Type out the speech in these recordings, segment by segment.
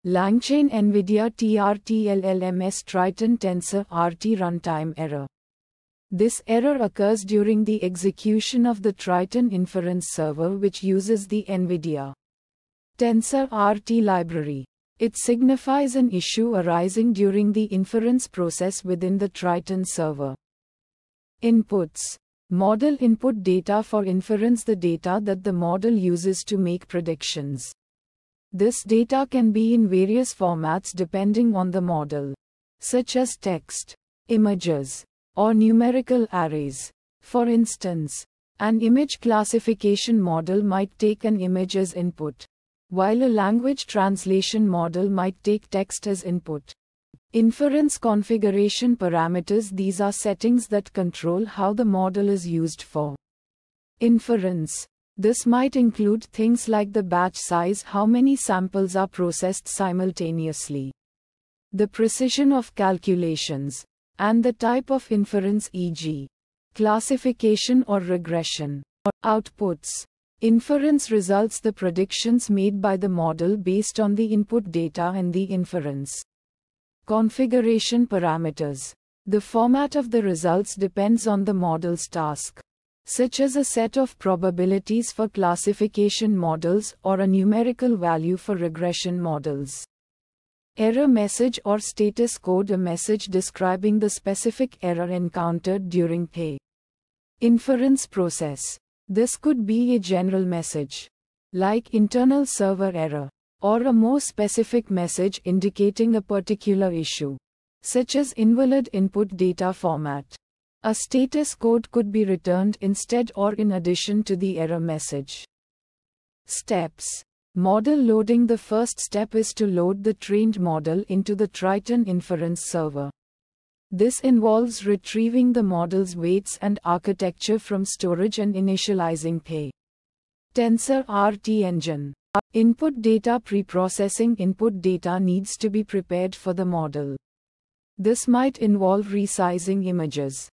Langchain NVIDIA TRTLLMS Triton Tensor RT Runtime Error. This error occurs during the execution of the Triton inference server, which uses the NVIDIA Tensor RT library. It signifies an issue arising during the inference process within the Triton server. Inputs. Model input data for inference, the data that the model uses to make predictions. This data can be in various formats depending on the model, such as text, images, or numerical arrays. For instance, an image classification model might take an image as input, while a language translation model might take text as input. Inference configuration parameters. These are settings that control how the model is used for inference. This might include things like the batch size, how many samples are processed simultaneously, the precision of calculations, and the type of inference, e.g., classification or regression. Outputs. Inference results, the predictions made by the model based on the input data and the inference configuration parameters. The format of the results depends on the model's task, such as a set of probabilities for classification models or a numerical value for regression models. Error message or status code, a message describing the specific error encountered during the inference process. This could be a general message, like internal server error, or a more specific message indicating a particular issue, such as invalid input data format. A status code could be returned instead or in addition to the error message. Steps. Model loading. The first step is to load the trained model into the Triton inference server. This involves retrieving the model's weights and architecture from storage and initializing the Tensor RT engine. Input data. Preprocessing input data needs to be prepared for the model. This might involve resizing images,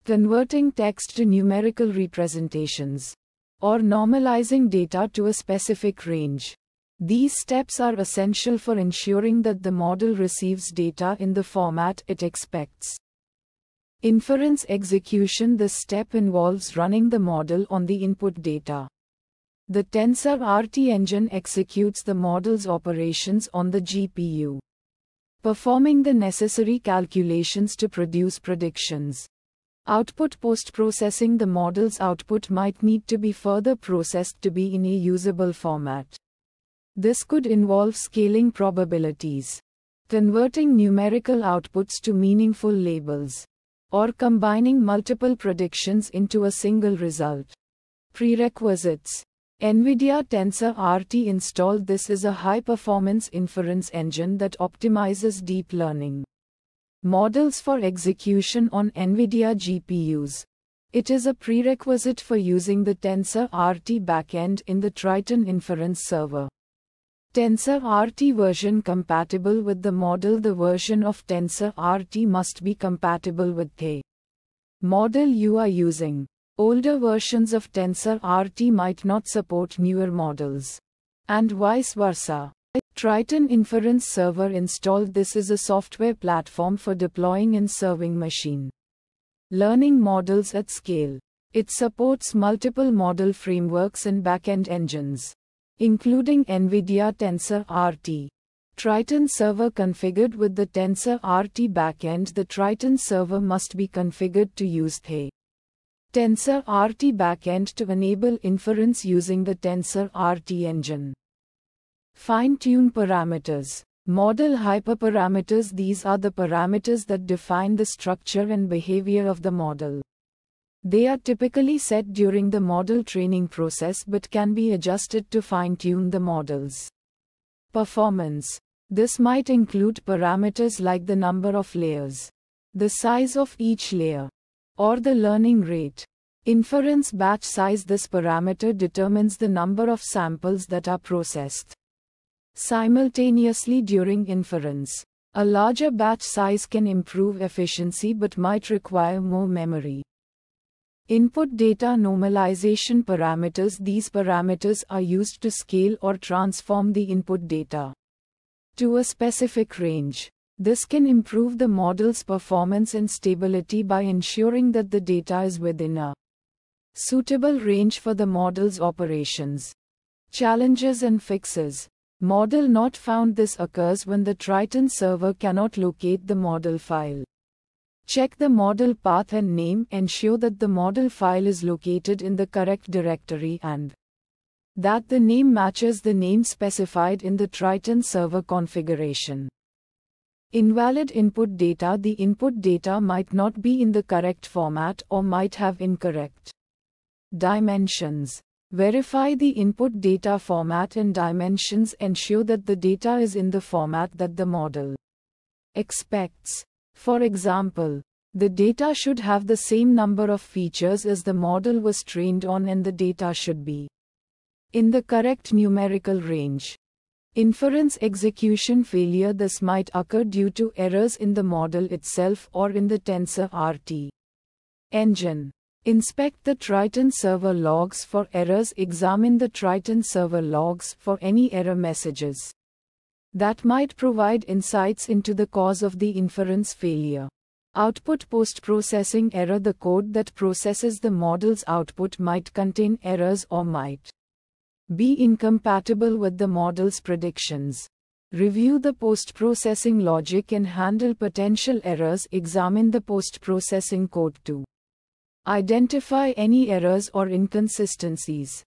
converting text to numerical representations, or normalizing data to a specific range. These steps are essential for ensuring that the model receives data in the format it expects. Inference execution. This step involves running the model on the input data. The Tensor RT engine executes the model's operations on the GPU, performing the necessary calculations to produce predictions. Output. Post-processing. The model's output might need to be further processed to be in a usable format. This could involve scaling probabilities, converting numerical outputs to meaningful labels, or combining multiple predictions into a single result. Prerequisites. NVIDIA Tensor RT installed. This is a high-performance inference engine that optimizes deep learning models for execution on NVIDIA GPUs. It is a prerequisite for using the Tensor RT backend in the Triton inference server. Tensor RT version compatible with the model. The version of Tensor RT must be compatible with the model you are using. Older versions of Tensor RT might not support newer models, and vice versa. Triton Inference Server installed. This is a software platform for deploying and serving machine learning models at scale. It supports multiple model frameworks and backend engines, including NVIDIA Tensor RT. Triton server configured with the Tensor RT backend. The Triton server must be configured to use the Tensor RT backend to enable inference using the Tensor RT engine. Fine-tune parameters. Model hyperparameters. These are the parameters that define the structure and behavior of the model. They are typically set during the model training process but can be adjusted to fine-tune the models performance. This might include parameters like the number of layers, the size of each layer, or the learning rate. Inference batch size. This parameter determines the number of samples that are processed simultaneously during inference. A larger batch size can improve efficiency but might require more memory. Input data normalization parameters. These parameters are used to scale or transform the input data to a specific range. This can improve the model's performance and stability by ensuring that the data is within a suitable range for the model's operations. Challenges and fixes. Model not found. This occurs when the Triton server cannot locate the model file. Check the model path and name. Ensure that the model file is located in the correct directory and that the name matches the name specified in the Triton server configuration. Invalid input data. The input data might not be in the correct format or might have incorrect dimensions. Verify the input data format and dimensions. Ensure that the data is in the format that the model expects. For example, the data should have the same number of features as the model was trained on, and the data should be in the correct numerical range. Inference execution failure. This might occur due to errors in the model itself or in the TensorRT engine. Inspect the Triton server logs for errors. Examine the Triton server logs for any error messages that might provide insights into the cause of the inference failure. Output post-processing error. The code that processes the model's output might contain errors or might be incompatible with the model's predictions. Review the post-processing logic and handle potential errors. Examine the post-processing code to identify any errors or inconsistencies.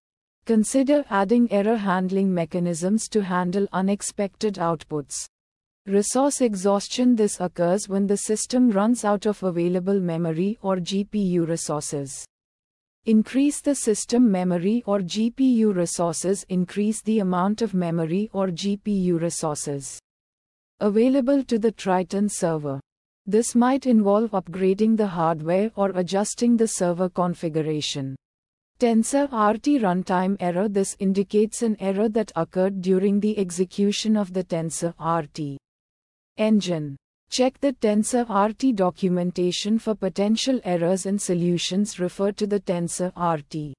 Consider adding error handling mechanisms to handle unexpected outputs. Resource exhaustion. This occurs when the system runs out of available memory or GPU resources. Increase the system memory or GPU resources. Increase the amount of memory or GPU resources available to the Triton server. This might involve upgrading the hardware or adjusting the server configuration. TensorRT runtime error. This indicates an error that occurred during the execution of the TensorRT engine. Check the TensorRT documentation for potential errors and solutions. Refer to the TensorRT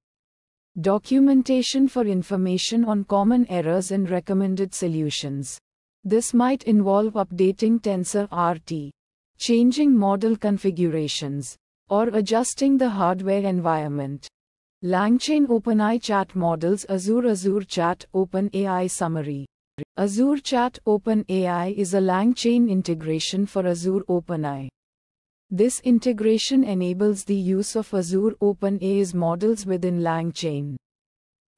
documentation for information on common errors and recommended solutions. This might involve updating TensorRT, changing model configurations, or adjusting the hardware environment. Langchainopenai chat models. Azure Chat OpenAI summary. Azure Chat OpenAI is a LangChain integration for Azure OpenAI. This integration enables the use of Azure OpenAI's models within LangChain,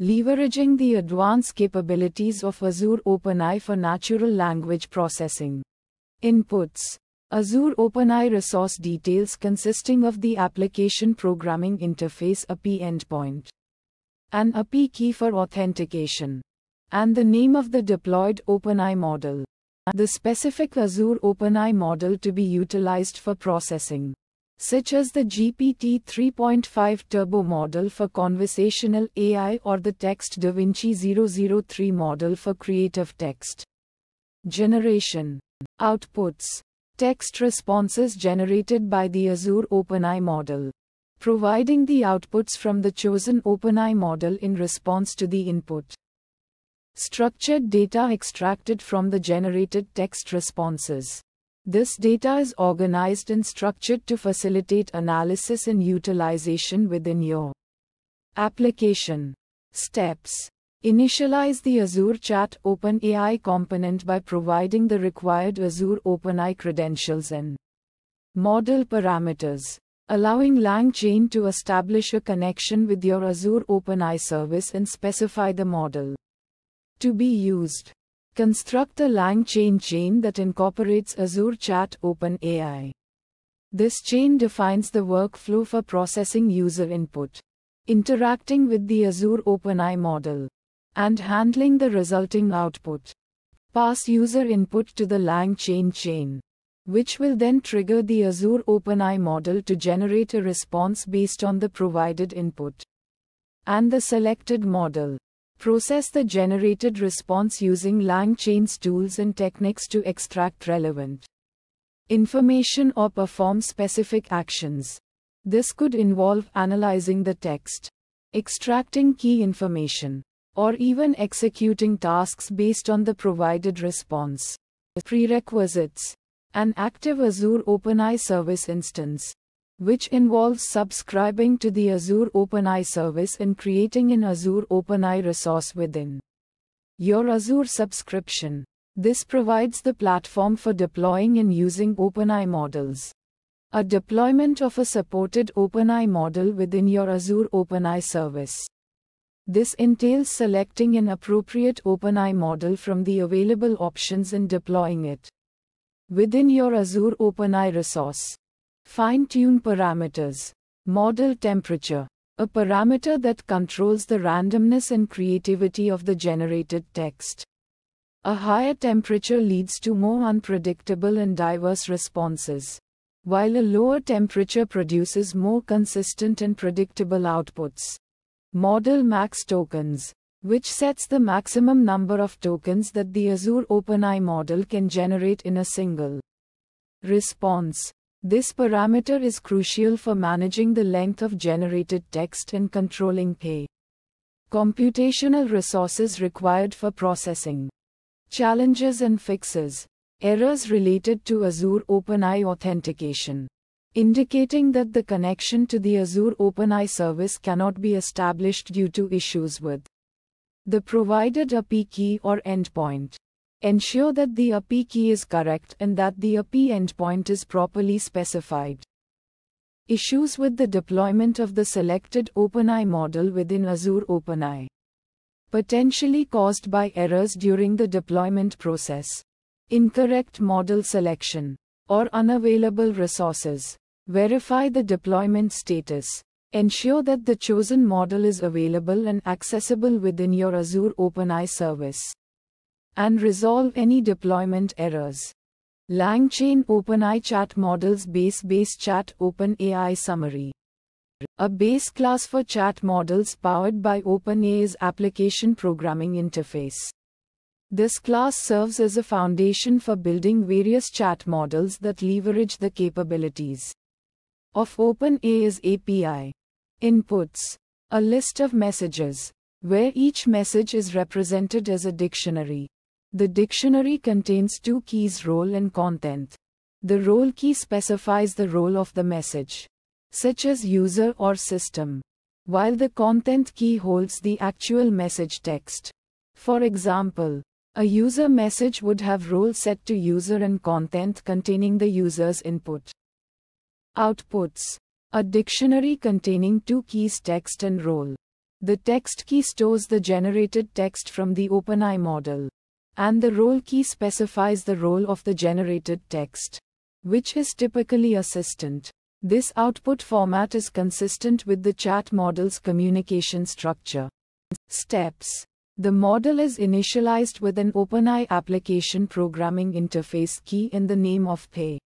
leveraging the advanced capabilities of Azure OpenAI for natural language processing. Inputs. Azure OpenAI resource details consisting of the application programming interface API endpoint, an API key for authentication, and the name of the deployed OpenAI model. The specific Azure OpenAI model to be utilized for processing, such as the GPT 3.5 Turbo model for conversational AI or the Text DaVinci 003 model for creative text generation. Outputs. Text responses generated by the Azure OpenAI model, providing the outputs from the chosen OpenAI model in response to the input. Structured data extracted from the generated text responses. This data is organized and structured to facilitate analysis and utilization within your application. Steps. Initialize the Azure Chat OpenAI component by providing the required Azure OpenAI credentials and model parameters, allowing LangChain to establish a connection with your Azure OpenAI service and specify the model to be used. Construct a LangChain chain that incorporates Azure Chat OpenAI. This chain defines the workflow for processing user input, interacting with the Azure OpenAI model, and handling the resulting output. Pass user input to the LangChain chain, which will then trigger the Azure OpenAI model to generate a response based on the provided input and the selected model. Process the generated response using LangChain's tools and techniques to extract relevant information or perform specific actions. This could involve analyzing the text, extracting key information, or even executing tasks based on the provided response. Prerequisites: an active Azure OpenAI service instance, which involves subscribing to the Azure OpenAI service and creating an Azure OpenAI resource within your Azure subscription. This provides the platform for deploying and using OpenAI models. A deployment of a supported OpenAI model within your Azure OpenAI service. This entails selecting an appropriate OpenAI model from the available options and deploying it within your Azure OpenAI resource. Fine-tune parameters. Model temperature, a parameter that controls the randomness and creativity of the generated text. A higher temperature leads to more unpredictable and diverse responses, while a lower temperature produces more consistent and predictable outputs. Model max tokens, which sets the maximum number of tokens that the Azure OpenAI model can generate in a single response. This parameter is crucial for managing the length of generated text and controlling computational resources required for processing. Challenges and fixes. Errors related to Azure OpenAI authentication, indicating that the connection to the Azure OpenAI service cannot be established due to issues with the provided API key or endpoint. Ensure that the API key is correct and that the API endpoint is properly specified. Issues with the deployment of the selected OpenAI model within Azure OpenAI, potentially caused by errors during the deployment process, incorrect model selection, or unavailable resources. Verify the deployment status. Ensure that the chosen model is available and accessible within your Azure OpenAI service, and resolve any deployment errors. Langchainopenai chat models base chat OpenAI summary. A base class for chat models powered by OpenAI's application programming interface. This class serves as a foundation for building various chat models that leverage the capabilities of OpenAI's API. Inputs: a list of messages, where each message is represented as a dictionary. The dictionary contains two keys: role and content. The role key specifies the role of the message, such as user or system, while the content key holds the actual message text. For example, a user message would have role set to user and content containing the user's input. Outputs: a dictionary containing two keys, text and role. The text key stores the generated text from the OpenAI model, and the role key specifies the role of the generated text, which is typically assistant. This output format is consistent with the chat model's communication structure. Steps: the model is initialized with an OpenAI application programming interface key in the name of the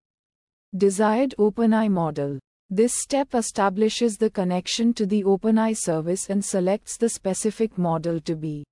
desired OpenAI model. This step establishes the connection to the OpenAI service and selects the specific model to be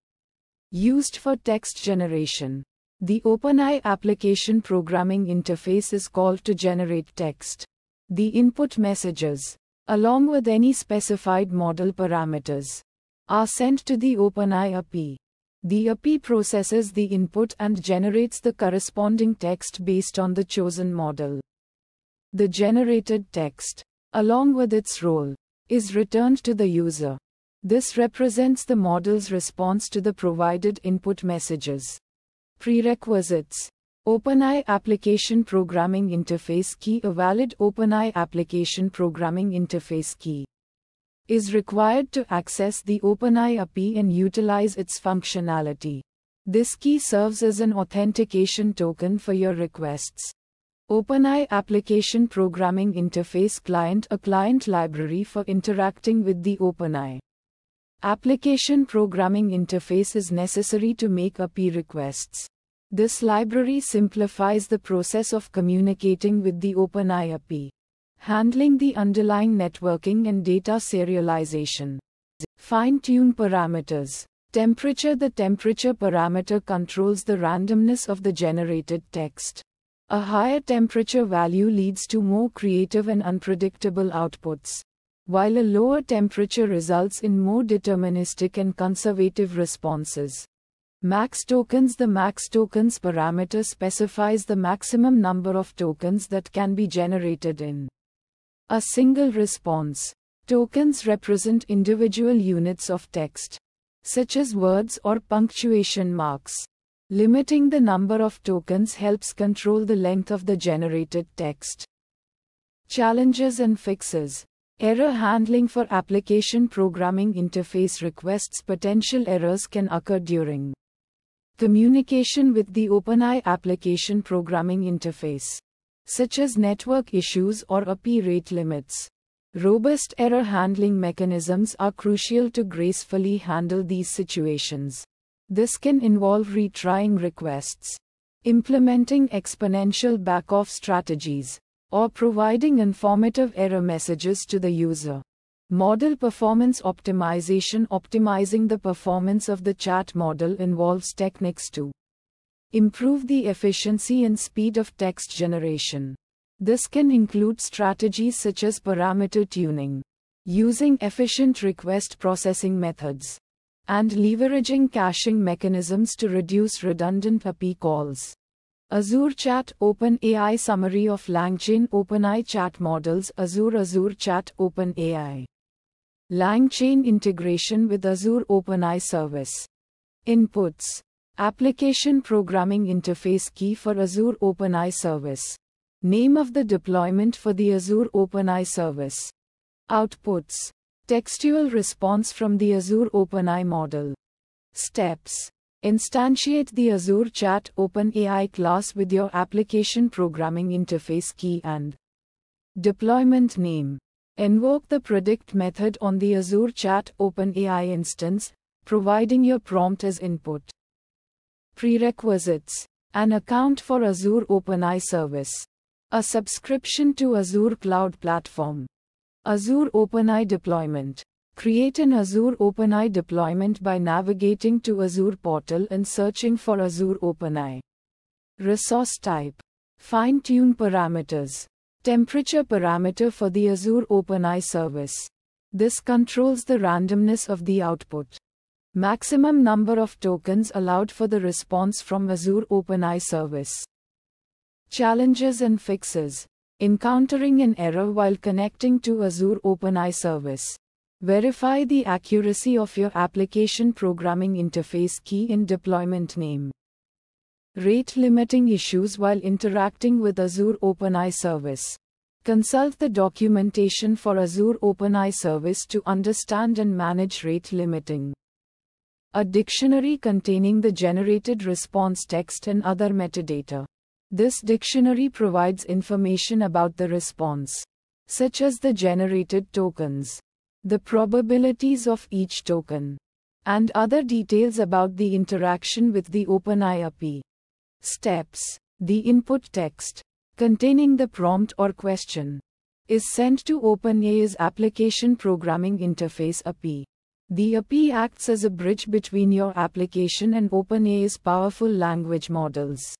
used for text generation. The OpenAI application programming interface is called to generate text. The input messages, along with any specified model parameters, are sent to the OpenAI API. The API processes the input and generates the corresponding text based on the chosen model. The generated text, along with its role, is returned to the user. This represents the model's response to the provided input messages. Prerequisites: OpenAI Application Programming Interface Key. A valid OpenAI Application Programming Interface Key is required to access the OpenAI API and utilize its functionality. This key serves as an authentication token for your requests. OpenAI Application Programming Interface Client. A client library for interacting with the OpenAI application programming interface is necessary to make API requests. This library simplifies the process of communicating with the OpenAI API, handling the underlying networking and data serialization. Fine-tune parameters. Temperature. The temperature parameter controls the randomness of the generated text. A higher temperature value leads to more creative and unpredictable outputs, while a lower temperature results in more deterministic and conservative responses. Max tokens. The max tokens parameter specifies the maximum number of tokens that can be generated in a single response. Tokens represent individual units of text, such as words or punctuation marks. Limiting the number of tokens helps control the length of the generated text. Challenges and fixes. Error handling for application programming interface requests. Potential errors can occur during communication with the OpenAI application programming interface, such as network issues or API rate limits. Robust error handling mechanisms are crucial to gracefully handle these situations. This can involve retrying requests, implementing exponential backoff strategies, or providing informative error messages to the user. Model performance optimization. Optimizing the performance of the chat model involves techniques to improve the efficiency and speed of text generation. This can include strategies such as parameter tuning, using efficient request processing methods, and leveraging caching mechanisms to reduce redundant API calls. Azure Chat OpenAI Summary of LangChainopenai Chat Models. Azure Chat OpenAI LangChain integration with Azure OpenAI Service. Inputs. Application Programming Interface Key for Azure OpenAI Service. Name of the deployment for the Azure OpenAI Service. Outputs. Textual response from the Azure OpenAI model. Steps. Instantiate the Azure Chat OpenAI class with your application programming interface key and deployment name. Invoke the predict method on the Azure Chat OpenAI instance, providing your prompt as input. Prerequisites. An account for Azure OpenAI Service. A subscription to Azure Cloud Platform. Azure OpenAI deployment. Create an Azure OpenAI deployment by navigating to Azure portal and searching for Azure OpenAI. Resource type. Fine-tune parameters. Temperature parameter for the Azure OpenAI service. This controls the randomness of the output. Maximum number of tokens allowed for the response from Azure OpenAI service. Challenges and fixes. Encountering an error while connecting to Azure OpenAI service. Verify the accuracy of your application programming interface key and deployment name. Rate limiting issues while interacting with Azure OpenAI service. Consult the documentation for Azure OpenAI service to understand and manage rate limiting. A dictionary containing the generated response text and other metadata. This dictionary provides information about the response, such as the generated tokens, the probabilities of each token, and other details about the interaction with the OpenAI API. Steps. The input text, containing the prompt or question, is sent to OpenAI's application programming interface API. The API acts as a bridge between your application and OpenAI's powerful language models.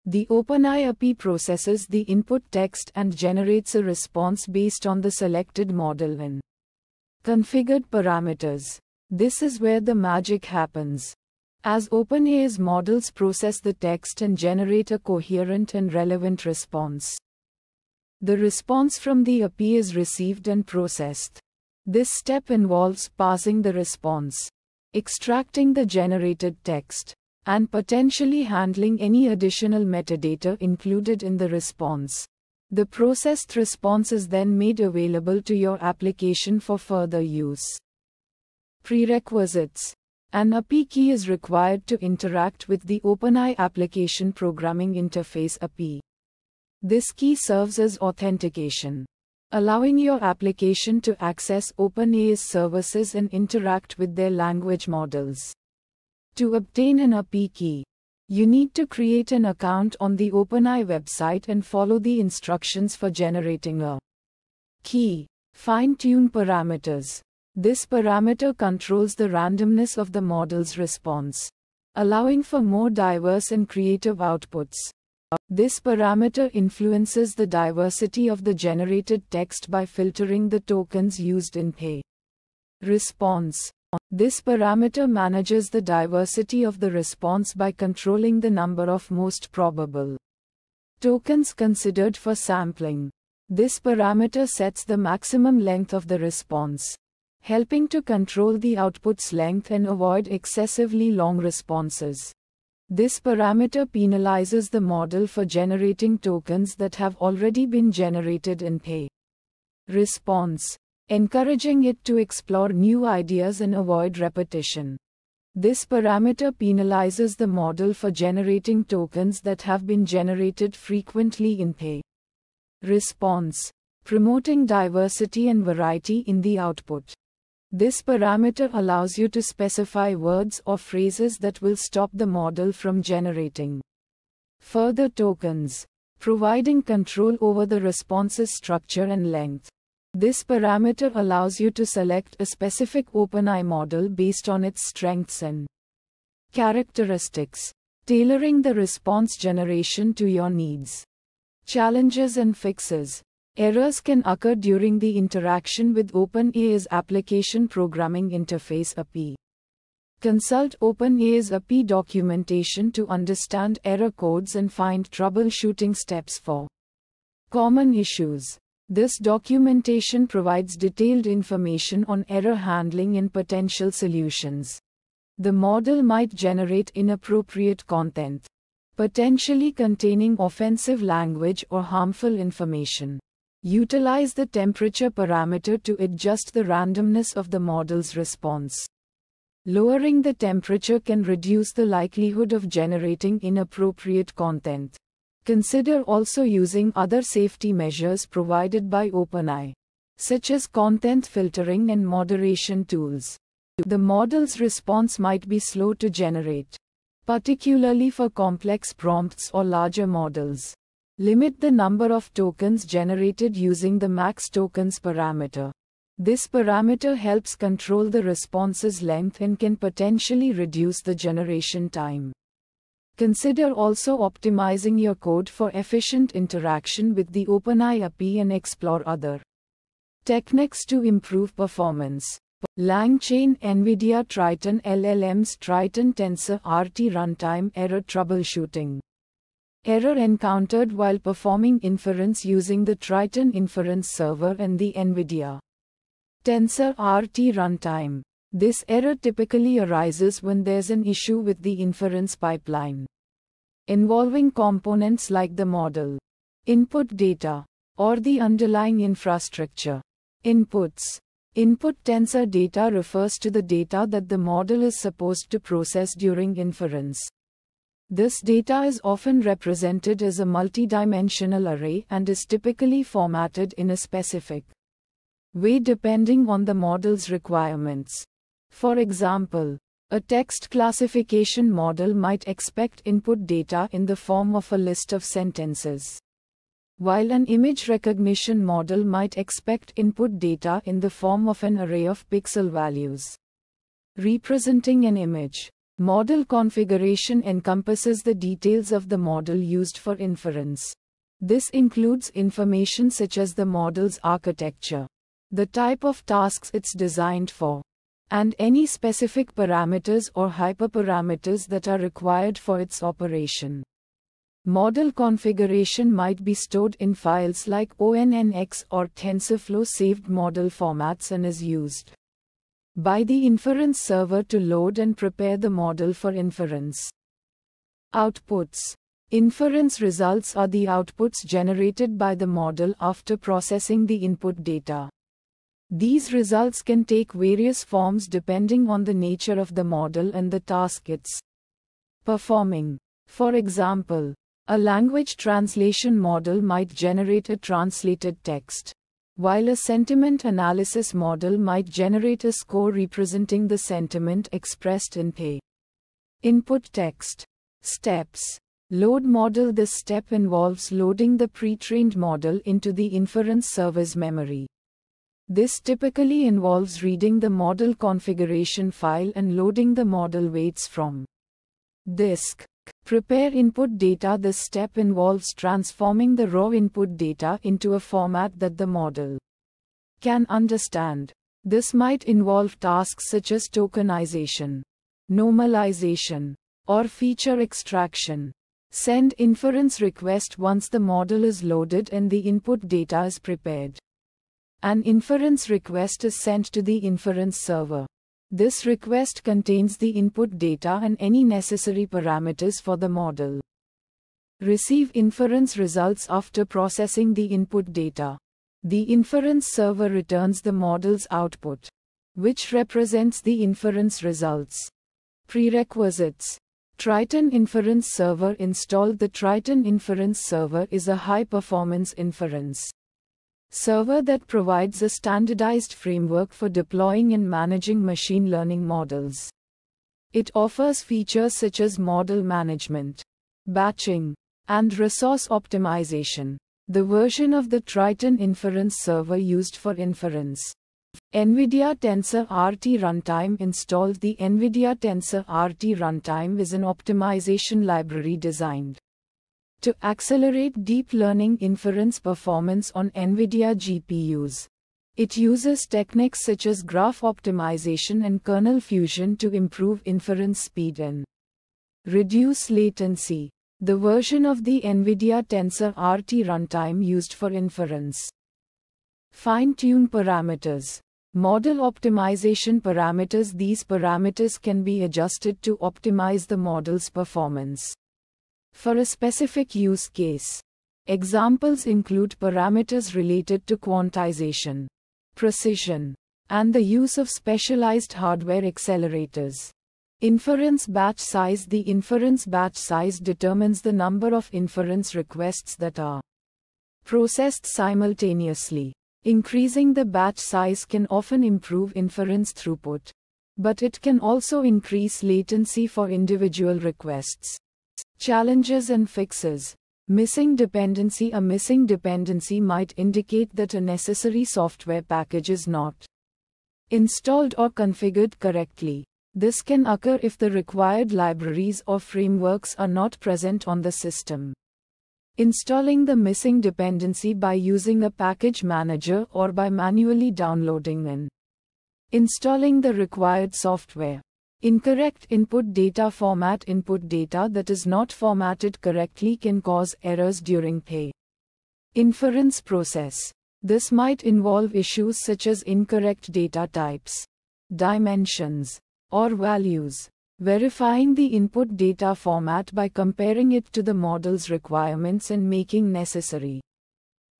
The OpenAI API processes the input text and generates a response based on the selected model and configured parameters. This is where the magic happens, as OpenAI's models process the text and generate a coherent and relevant response. The response from the API is received and processed. This step involves parsing the response, extracting the generated text, and potentially handling any additional metadata included in the response. The processed response is then made available to your application for further use. Prerequisites. An API key is required to interact with the OpenAI application programming interface API. This key serves as authentication, allowing your application to access OpenAI's services and interact with their language models. To obtain an API key, you need to create an account on the OpenAI website and follow the instructions for generating a key. Fine-tune parameters. This parameter controls the randomness of the model's response, allowing for more diverse and creative outputs. This parameter influences the diversity of the generated text by filtering the tokens used in the response. This parameter manages the diversity of the response by controlling the number of most probable tokens considered for sampling. This parameter sets the maximum length of the response, helping to control the output's length and avoid excessively long responses. This parameter penalizes the model for generating tokens that have already been generated in a response, encouraging it to explore new ideas and avoid repetition. This parameter penalizes the model for generating tokens that have been generated frequently in a response, promoting diversity and variety in the output. This parameter allows you to specify words or phrases that will stop the model from generating further tokens, providing control over the response's structure and length. This parameter allows you to select a specific OpenAI model based on its strengths and characteristics, tailoring the response generation to your needs. Challenges and fixes. Errors can occur during the interaction with OpenAI's Application Programming Interface (API). Consult OpenAI's API documentation to understand error codes and find troubleshooting steps for common issues. This documentation provides detailed information on error handling and potential solutions. The model might generate inappropriate content, potentially containing offensive language or harmful information. Utilize the temperature parameter to adjust the randomness of the model's response. Lowering the temperature can reduce the likelihood of generating inappropriate content. Consider also using other safety measures provided by OpenAI, such as content filtering and moderation tools. The model's response might be slow to generate, particularly for complex prompts or larger models. Limit the number of tokens generated using the max tokens parameter. This parameter helps control the response's length and can potentially reduce the generation time. Consider also optimizing your code for efficient interaction with the OpenAI API and explore other techniques to improve performance. LangChain NVIDIA Triton LLM's Triton Tensor RT Runtime Error Troubleshooting. Error encountered while performing inference using the Triton Inference Server and the NVIDIA Tensor RT Runtime. This error typically arises when there's an issue with the inference pipeline, involving components like the model, input data, or the underlying infrastructure. Inputs. Input tensor data refers to the data that the model is supposed to process during inference. This data is often represented as a multidimensional array and is typically formatted in a specific way depending on the model's requirements. For example, a text classification model might expect input data in the form of a list of sentences, while an image recognition model might expect input data in the form of an array of pixel values representing an image. Model configuration encompasses the details of the model used for inference. This includes information such as the model's architecture, the type of tasks it's designed for, and any specific parameters or hyperparameters that are required for its operation. Model configuration might be stored in files like ONNX or TensorFlow saved model formats and is used by the inference server to load and prepare the model for inference. Outputs. Inference results are the outputs generated by the model after processing the input data. These results can take various forms depending on the nature of the model and the task it's performing. For example, a language translation model might generate a translated text, while a sentiment analysis model might generate a score representing the sentiment expressed in a input text. Steps. Load model. This step involves loading the pre-trained model into the inference server's memory. This typically involves reading the model configuration file and loading the model weights from disk. Prepare input data. This step involves transforming the raw input data into a format that the model can understand. This might involve tasks such as tokenization, normalization, or feature extraction. Send inference request once the model is loaded and the input data is prepared. An inference request is sent to the inference server. This request contains the input data and any necessary parameters for the model. Receive inference results after processing the input data. The inference server returns the model's output, which represents the inference results. Prerequisites. Triton Inference Server installed. The Triton Inference Server is a high-performance inference server that provides a standardized framework for deploying and managing machine learning models. It offers features such as model management, batching, and resource optimization. The version of the Triton Inference Server used for inference. NVIDIA TensorRT Runtime installed. The NVIDIA TensorRT Runtime is an optimization library designed to accelerate deep learning inference performance on NVIDIA GPUs. It uses techniques such as graph optimization and kernel fusion to improve inference speed and reduce latency. The version of the NVIDIA TensorRT runtime used for inference. Fine-tune parameters. Model optimization parameters. These parameters can be adjusted to optimize the model's performance for a specific use case. Examples include parameters related to quantization, precision, and the use of specialized hardware accelerators. Inference batch size. The inference batch size determines the number of inference requests that are processed simultaneously. Increasing the batch size can often improve inference throughput, but it can also increase latency for individual requests. Challenges and fixes. Missing dependency. A missing dependency might indicate that a necessary software package is not installed or configured correctly. This can occur if the required libraries or frameworks are not present on the system. Installing the missing dependency by using a package manager or by manually downloading and installing the required software. Incorrect input data format. Input data that is not formatted correctly can cause errors during the inference process. This might involve issues such as incorrect data types, dimensions, or values. Verifying the input data format by comparing it to the model's requirements and making necessary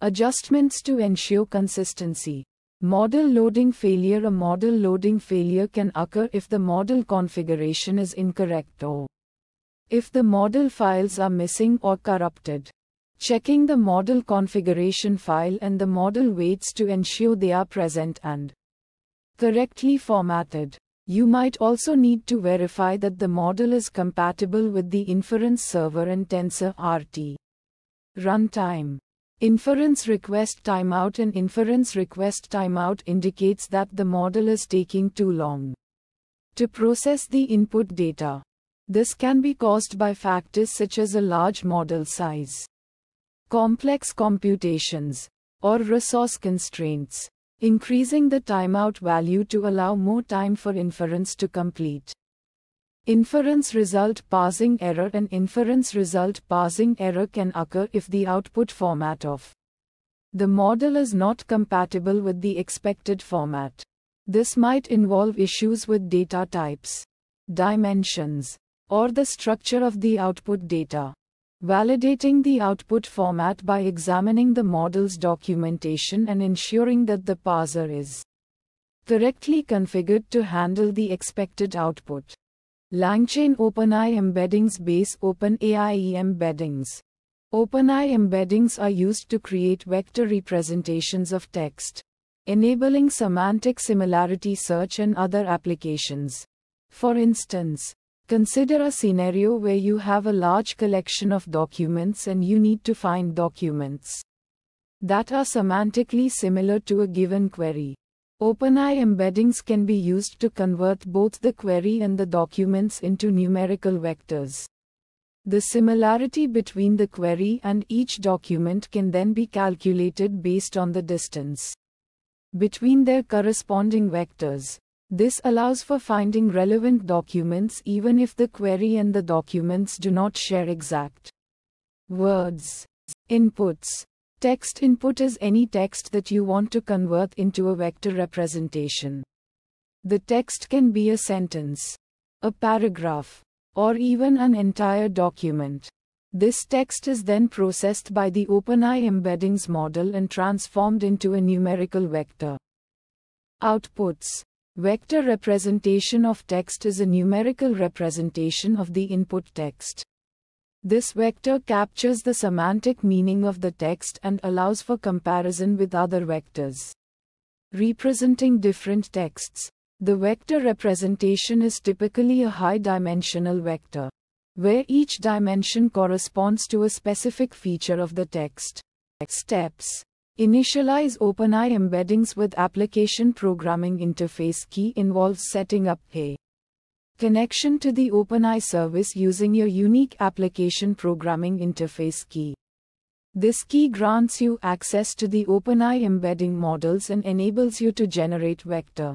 adjustments to ensure consistency. Model loading failure. A model loading failure can occur if the model configuration is incorrect or if the model files are missing or corrupted. Checking the model configuration file and the model weights to ensure they are present and correctly formatted. You might also need to verify that the model is compatible with the inference server and TensorRT runtime. Inference request timeout. An inference request timeout indicates that the model is taking too long to process the input data. This can be caused by factors such as a large model size, complex computations, or resource constraints. Increasing the timeout value to allow more time for inference to complete. Inference result parsing error. An inference result parsing error can occur if the output format of the model is not compatible with the expected format. This might involve issues with data types, dimensions, or the structure of the output data. Validating the output format by examining the model's documentation and ensuring that the parser is correctly configured to handle the expected output. Langchainopenai embeddings. Base OpenAI embeddings. OpenAI embeddings are used to create vector representations of text, enabling semantic similarity search and other applications. For instance, consider a scenario where you have a large collection of documents and you need to find documents that are semantically similar to a given query. OpenAI embeddings can be used to convert both the query and the documents into numerical vectors. The similarity between the query and each document can then be calculated based on the distance between their corresponding vectors. This allows for finding relevant documents even if the query and the documents do not share exact words. Inputs. Text input is any text that you want to convert into a vector representation. The text can be a sentence, a paragraph, or even an entire document. This text is then processed by the OpenAI embeddings model and transformed into a numerical vector. Outputs. Vector representation of text is a numerical representation of the input text. This vector captures the semantic meaning of the text and allows for comparison with other vectors. Representing different texts. The vector representation is typically a high-dimensional vector, where each dimension corresponds to a specific feature of the text. Steps. Initialize OpenAI embeddings with Application Programming Interface key involves setting up a connection to the OpenAI service using your unique Application Programming Interface key. This key grants you access to the OpenAI embedding models and enables you to generate vector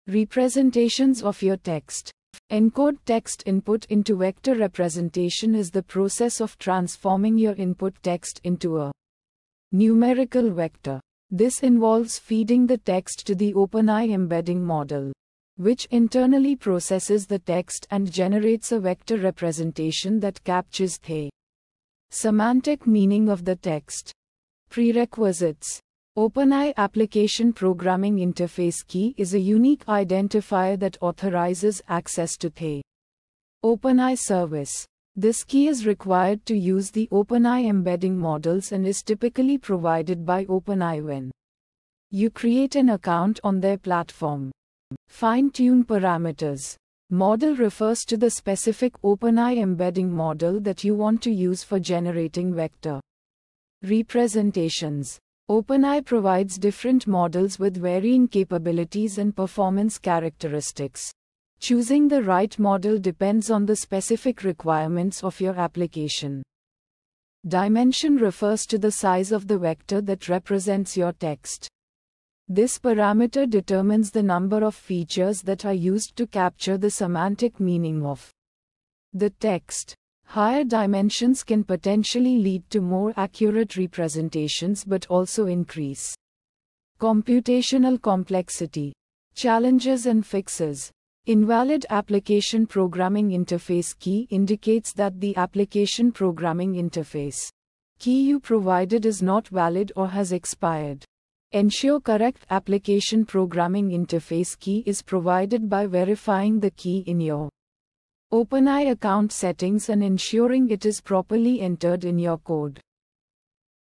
representations of your text. Encode text input into vector representation is the process of transforming your input text into a numerical vector. This involves feeding the text to the OpenAI embedding model, which internally processes the text and generates a vector representation that captures the semantic meaning of the text. Prerequisites. OpenAI Application Programming Interface key is a unique identifier that authorizes access to the OpenAI service. This key is required to use the OpenAI embedding models and is typically provided by OpenAI when you create an account on their platform. Fine-tune parameters. Model refers to the specific OpenAI embedding model that you want to use for generating vector representations. OpenAI provides different models with varying capabilities and performance characteristics. Choosing the right model depends on the specific requirements of your application. Dimension refers to the size of the vector that represents your text. This parameter determines the number of features that are used to capture the semantic meaning of the text. Higher dimensions can potentially lead to more accurate representations but also increase computational complexity. Challenges and fixes. Invalid Application Programming Interface key indicates that the Application Programming Interface key you provided is not valid or has expired. Ensure correct Application Programming Interface key is provided by verifying the key in your OpenAI account settings and ensuring it is properly entered in your code.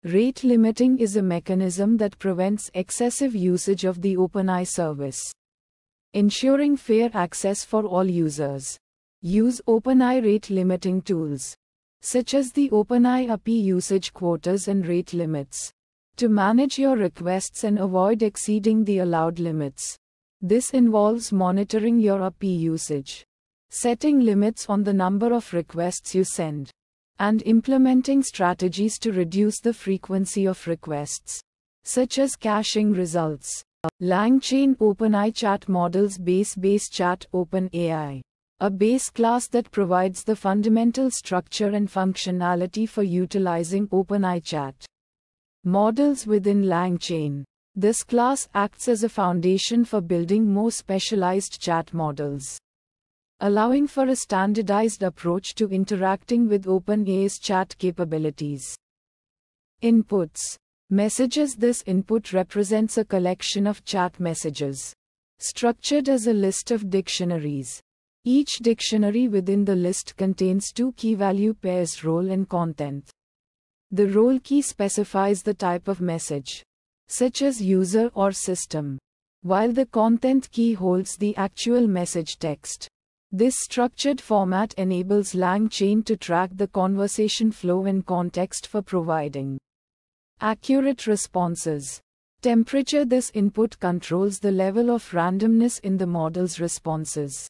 Rate limiting is a mechanism that prevents excessive usage of the OpenAI service, ensuring fair access for all users. Use OpenAI rate limiting tools, such as the OpenAI API usage quotas and rate limits, to manage your requests and avoid exceeding the allowed limits. This involves monitoring your API usage, setting limits on the number of requests you send, and implementing strategies to reduce the frequency of requests, such as caching results. langchainopenai chat models base chat OpenAI, a base class that provides the fundamental structure and functionality for utilizing OpenAI chat models within LangChain. This class acts as a foundation for building more specialized chat models, allowing for a standardized approach to interacting with OpenAI's chat capabilities. Inputs. Messages. This input represents a collection of chat messages, structured as a list of dictionaries. Each dictionary within the list contains two key value pairs: role and content. The role key specifies the type of message, such as user or system, while the content key holds the actual message text. This structured format enables LangChain to track the conversation flow and context for providing accurate responses. Temperature. This input controls the level of randomness in the model's responses.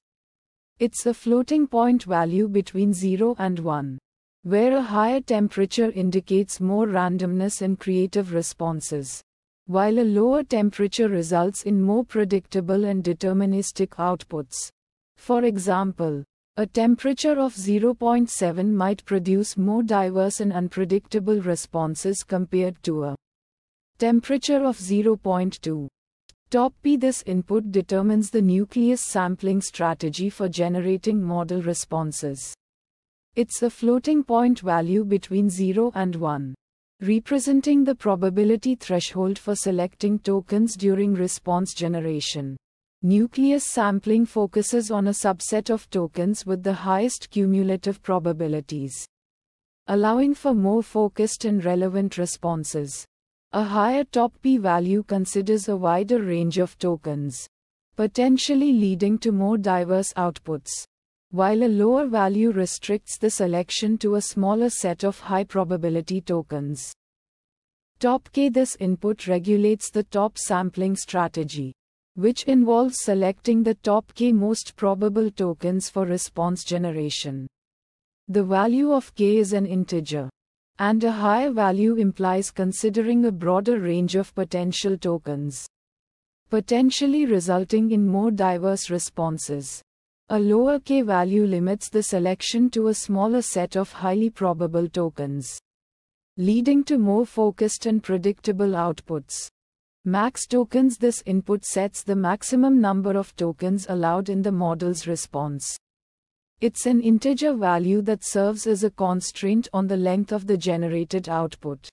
It's a floating point value between 0 and 1, where a higher temperature indicates more randomness and creative responses. while a lower temperature results in more predictable and deterministic outputs. For example, a temperature of 0.7 might produce more diverse and unpredictable responses compared to a temperature of 0.2. Top P. This input determines the nucleus sampling strategy for generating model responses. It's a floating point value between 0 and 1, representing the probability threshold for selecting tokens during response generation. Nucleus sampling focuses on a subset of tokens with the highest cumulative probabilities, allowing for more focused and relevant responses. A higher top P value considers a wider range of tokens, potentially leading to more diverse outputs, while a lower value restricts the selection to a smaller set of high probability tokens. Top K. This input regulates the top sampling strategy, which involves selecting the top K most probable tokens for response generation. The value of K is an integer, and a higher value implies considering a broader range of potential tokens, potentially resulting in more diverse responses. A lower K value limits the selection to a smaller set of highly probable tokens, leading to more focused and predictable outputs. Max tokens. This input sets the maximum number of tokens allowed in the model's response. It's an integer value that serves as a constraint on the length of the generated output.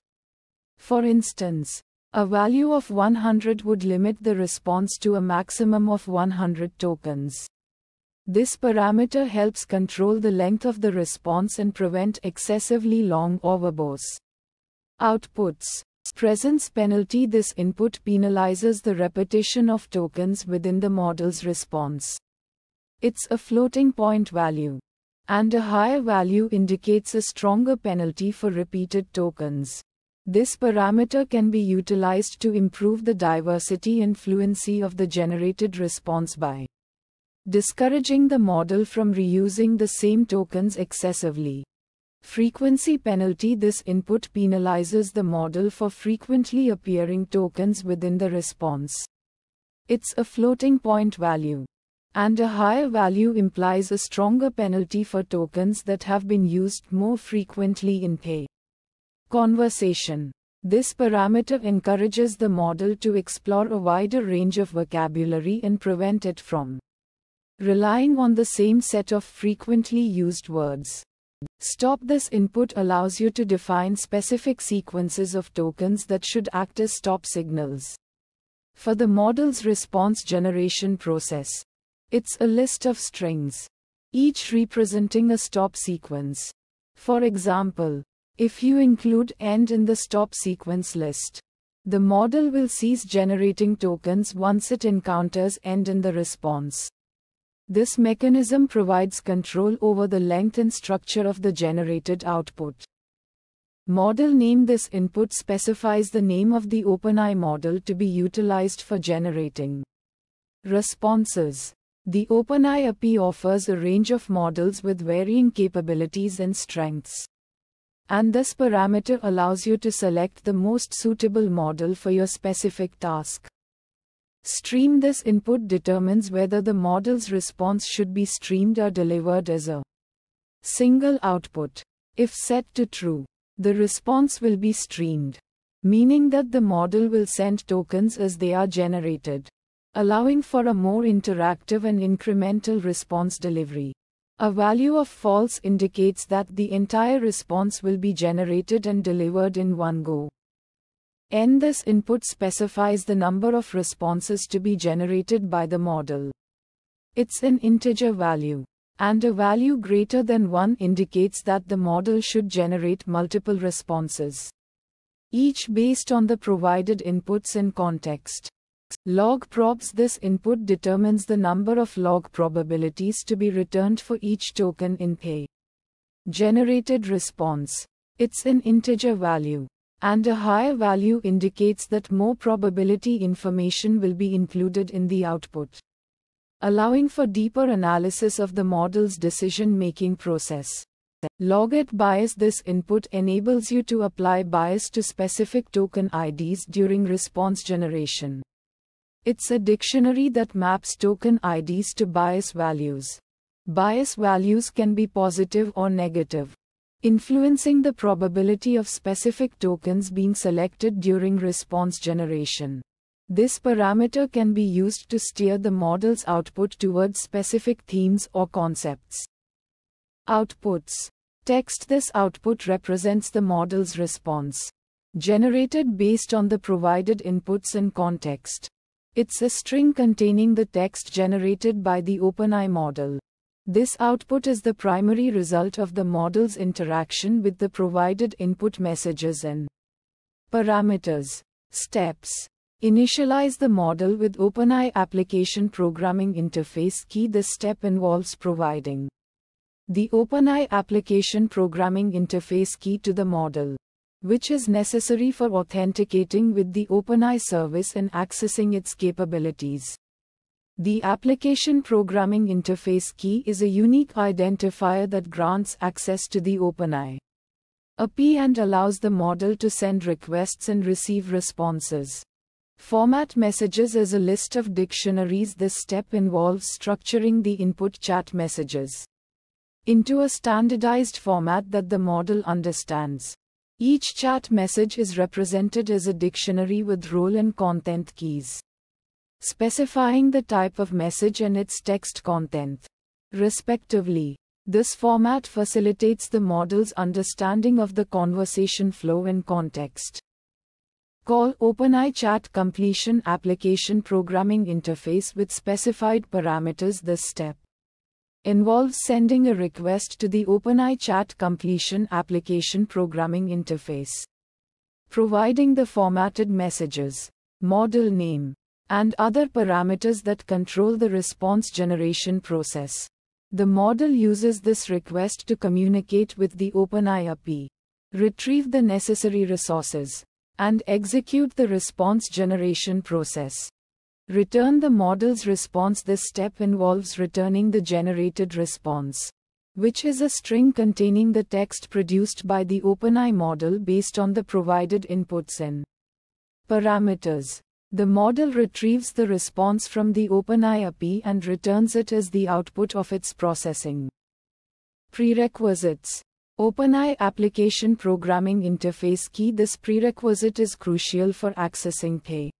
For instance, a value of 100 would limit the response to a maximum of 100 tokens. This parameter helps control the length of the response and prevent excessively long or verbose outputs. Presence penalty. This input penalizes the repetition of tokens within the model's response. It's a floating point value, and a higher value indicates a stronger penalty for repeated tokens. This parameter can be utilized to improve the diversity and fluency of the generated response by discouraging the model from reusing the same tokens excessively. Frequency penalty. This input penalizes the model for frequently appearing tokens within the response. It's a floating point value, and a higher value implies a stronger penalty for tokens that have been used more frequently in a conversation. This parameter encourages the model to explore a wider range of vocabulary and prevent it from relying on the same set of frequently used words. Stop. This input allows you to define specific sequences of tokens that should act as stop signals for the model's response generation process. It's a list of strings, each representing a stop sequence. For example, if you include end in the stop sequence list, the model will cease generating tokens once it encounters end in the response. This mechanism provides control over the length and structure of the generated output. Model name. This input specifies the name of the OpenAI model to be utilized for generating responses. The OpenAI API offers a range of models with varying capabilities and strengths, and this parameter allows you to select the most suitable model for your specific task. Stream. This input determines whether the model's response should be streamed or delivered as a single output. If set to true, the response will be streamed, meaning that the model will send tokens as they are generated, allowing for a more interactive and incremental response delivery. A value of false indicates that the entire response will be generated and delivered in one go. This input specifies the number of responses to be generated by the model. It's an integer value, and a value greater than 1 indicates that the model should generate multiple responses, each based on the provided inputs and context. Log probs. This input determines the number of log probabilities to be returned for each token in a generated response. It's an integer value, and a higher value indicates that more probability information will be included in the output, allowing for deeper analysis of the model's decision-making process. Logit bias. This input enables you to apply bias to specific token IDs during response generation. It's a dictionary that maps token IDs to bias values. Bias values can be positive or negative, influencing the probability of specific tokens being selected during response generation. This parameter can be used to steer the model's output towards specific themes or concepts. Outputs. Text. This output represents the model's response, generated based on the provided inputs and context. It's a string containing the text generated by the OpenAI model. This output is the primary result of the model's interaction with the provided input messages and parameters. Steps. Initialize the model with OpenAI Application Programming Interface Key. This step involves providing the OpenAI Application Programming Interface Key to the model, which is necessary for authenticating with the OpenAI service and accessing its capabilities. The Application Programming Interface Key is a unique identifier that grants access to the OpenAI API and allows the model to send requests and receive responses. Format messages as a list of dictionaries. This step involves structuring the input chat messages into a standardized format that the model understands. Each chat message is represented as a dictionary with role and content keys, specifying the type of message and its text content, respectively. This format facilitates the model's understanding of the conversation flow and context. Call OpenAI Chat Completion Application Programming Interface with specified parameters. This step involves sending a request to the OpenAI Chat Completion Application Programming Interface, providing the formatted messages, model name, and other parameters that control the response generation process. The model uses this request to communicate with the OpenAI API, retrieve the necessary resources, and execute the response generation process. Return the model's response. This step involves returning the generated response, which is a string containing the text produced by the OpenAI model based on the provided inputs and parameters. The model retrieves the response from the OpenAI API and returns it as the output of its processing. Prerequisites. OpenAI Application Programming Interface Key. This prerequisite is crucial for accessing the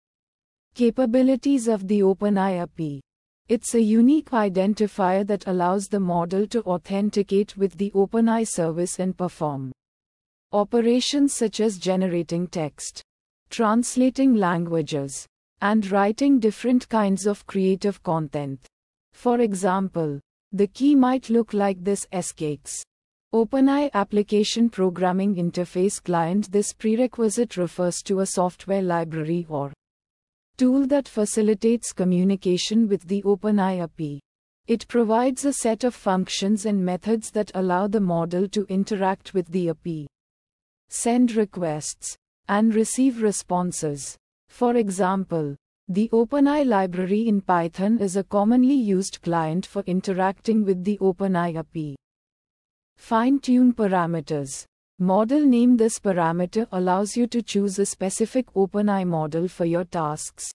capabilities of the OpenAI API. It's a unique identifier that allows the model to authenticate with the OpenAI service and perform operations such as generating text, translating languages, and writing different kinds of creative content. For example, the key might look like this: SKX. OpenAI Application Programming Interface Client. This prerequisite refers to a software library or tool that facilitates communication with the OpenAI API. It provides a set of functions and methods that allow the model to interact with the API, send requests, and receive responses. For example, the OpenAI library in Python is a commonly used client for interacting with the OpenAI API. Fine-tune parameters. Model name. This parameter allows you to choose a specific OpenAI model for your tasks.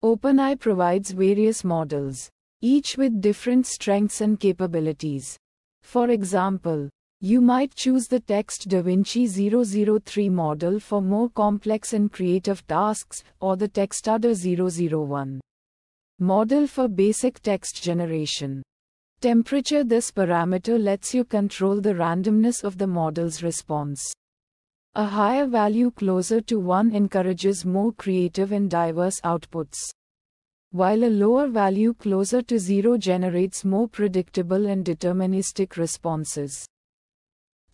OpenAI provides various models, each with different strengths and capabilities. For example, you might choose the Text DaVinci 003 model for more complex and creative tasks, or the Textadder 001 model for basic text generation. Temperature. This parameter lets you control the randomness of the model's response. A higher value closer to 1 encourages more creative and diverse outputs, while a lower value closer to 0 generates more predictable and deterministic responses.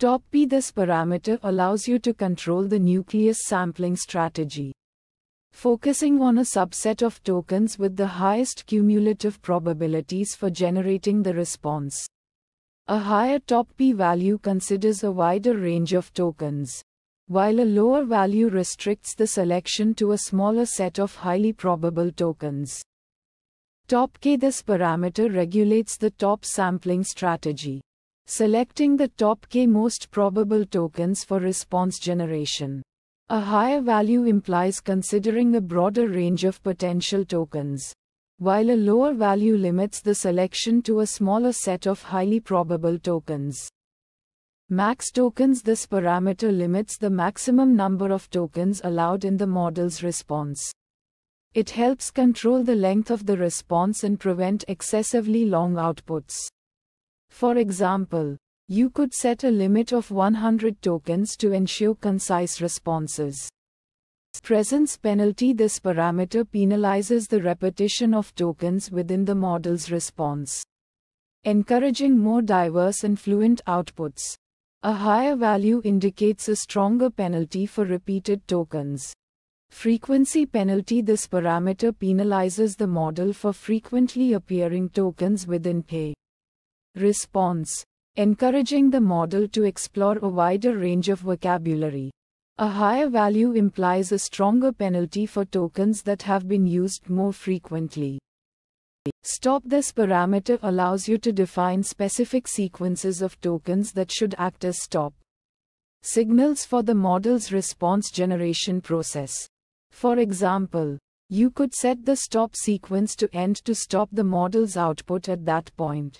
Top P. This parameter allows you to control the nucleus sampling strategy, focusing on a subset of tokens with the highest cumulative probabilities for generating the response. A higher top P value considers a wider range of tokens, while a lower value restricts the selection to a smaller set of highly probable tokens. Top K. This parameter regulates the top sampling strategy, Selecting the top k most probable tokens for response generation. A higher value implies considering a broader range of potential tokens, while a lower value limits the selection to a smaller set of highly probable tokens. Max tokens. This parameter limits the maximum number of tokens allowed in the model's response. It helps control the length of the response and prevent excessively long outputs. For example, you could set a limit of 100 tokens to ensure concise responses. Presence penalty. This parameter penalizes the repetition of tokens within the model's response, encouraging more diverse and fluent outputs. A higher value indicates a stronger penalty for repeated tokens. Frequency penalty. This parameter penalizes the model for frequently appearing tokens within a response, encouraging the model to explore a wider range of vocabulary. A higher value implies a stronger penalty for tokens that have been used more frequently. Stop. This parameter allows you to define specific sequences of tokens that should act as stop signals for the model's response generation process. For example, you could set the stop sequence to end to stop the model's output at that point.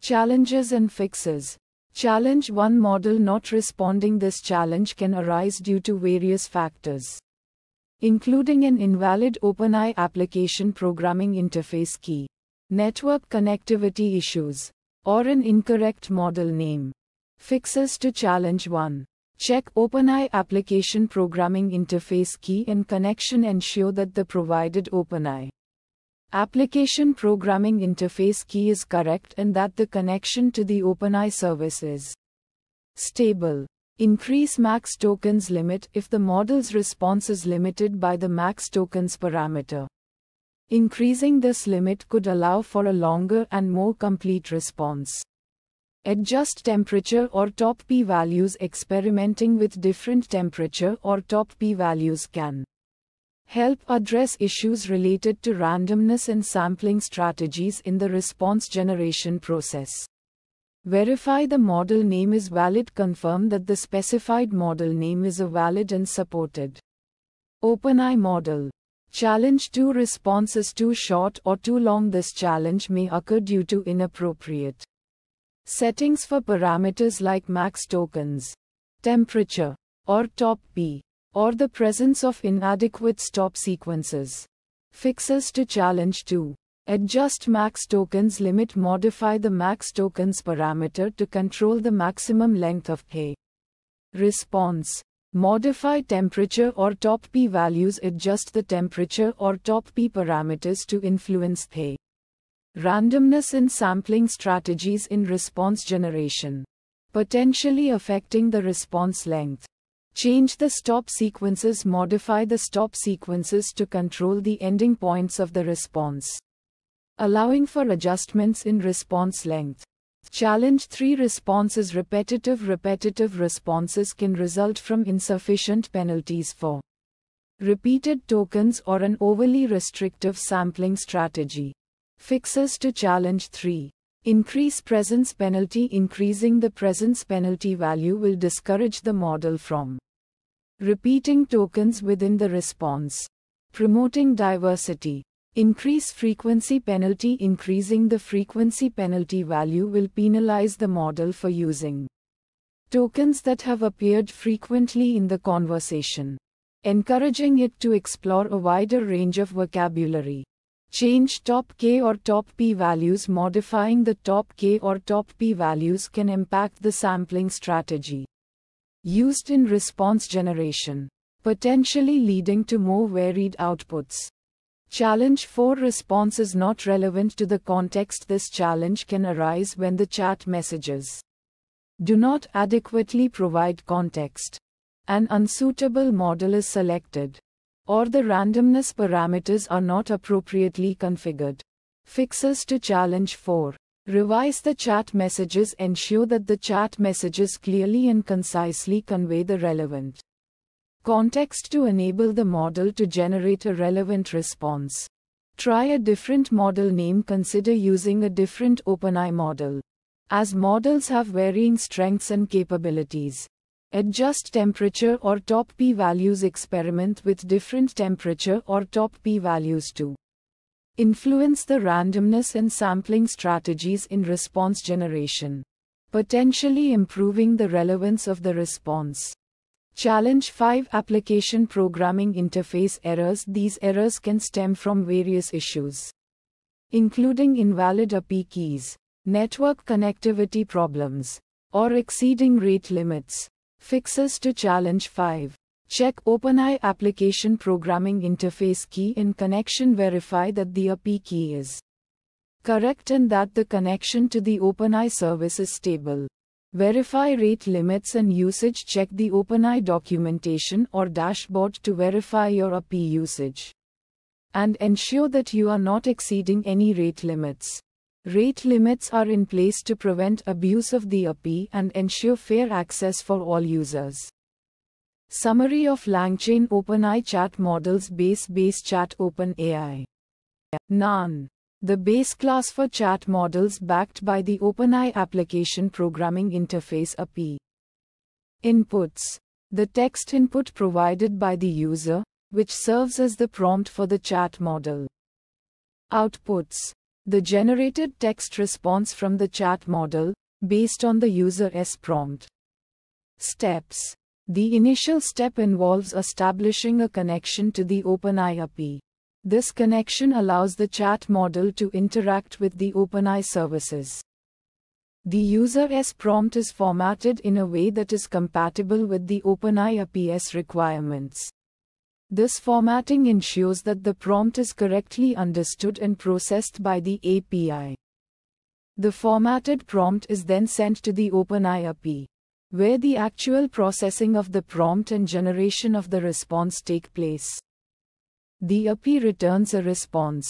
Challenges and fixes. Challenge 1. Model not responding. This challenge can arise due to various factors, including an invalid OpenAI application programming interface key, network connectivity issues, or an incorrect model name. Fixes to challenge 1. Check OpenAI application programming interface key and connection. Ensure that the provided OpenAI application programming interface key is correct and that the connection to the OpenAI service is stable. Increase max tokens limit. If the model's response is limited by the max tokens parameter, increasing this limit could allow for a longer and more complete response. Adjust temperature or top p values. Experimenting with different temperature or top p values can help address issues related to randomness and sampling strategies in the response generation process. Verify the model name is valid. Confirm that the specified model name is a valid and supported OpenAI model. Challenge 2. Response is too short or too long. This challenge may occur due to inappropriate settings for parameters like max tokens, temperature, or top p, or the presence of inadequate stop sequences. Fixes to challenge 2. Adjust max tokens limit. Modify the max tokens parameter to control the maximum length of a response. Modify temperature or top p values. Adjust the temperature or top p parameters to influence the randomness and sampling strategies in response generation, potentially affecting the response length. Change the stop sequences. Modify the stop sequences to control the ending points of the response, allowing for adjustments in response length. Challenge 3. Response is repetitive. Repetitive responses can result from insufficient penalties for repeated tokens or an overly restrictive sampling strategy. Fixes to challenge 3. Increase presence penalty. Increasing the presence penalty value will discourage the model from repeating tokens within the response, promoting diversity. Increase frequency penalty. Increasing the frequency penalty value will penalize the model for using tokens that have appeared frequently in the conversation, encouraging it to explore a wider range of vocabulary. Change top k or top p values. Modifying the top k or top p values can impact the sampling strategy used in response generation, potentially leading to more varied outputs. Challenge 4. Response is not relevant to the context. This challenge can arise when the chat messages do not adequately provide context, an unsuitable model is selected, or the randomness parameters are not appropriately configured. Fixes to challenge 4. Revise the chat messages. Ensure that the chat messages clearly and concisely convey the relevant context to enable the model to generate a relevant response. Try a different model name. Consider using a different OpenAI model. As models have varying strengths and capabilities, adjust temperature or top p-values. Experiment with different temperature or top p-values to influence the randomness and sampling strategies in response generation, potentially improving the relevance of the response. Challenge 5: Application Programming Interface Errors. These errors can stem from various issues, including invalid API keys, network connectivity problems, or exceeding rate limits. Fixes to Challenge 5: Check OpenAI Application Programming Interface key in connection. Verify that the API key is correct and that the connection to the OpenAI service is stable. Verify rate limits and usage. Check the OpenAI documentation or dashboard to verify your API usage, and ensure that you are not exceeding any rate limits. Rate limits are in place to prevent abuse of the API and ensure fair access for all users. Summary of langchainopenai chat models. Base chat OpenAI. None. The base class for chat models backed by the OpenAI Application Programming Interface API. Inputs: the text input provided by the user, which serves as the prompt for the chat model. Outputs: the generated text response from the chat model, based on the user's prompt. Steps: the initial step involves establishing a connection to the OpenAI API. This connection allows the chat model to interact with the OpenAI services. The user's prompt is formatted in a way that is compatible with the OpenAI API's requirements. This formatting ensures that the prompt is correctly understood and processed by the API. The formatted prompt is then sent to the OpenAI API, where the actual processing of the prompt and generation of the response take place. The API returns a response,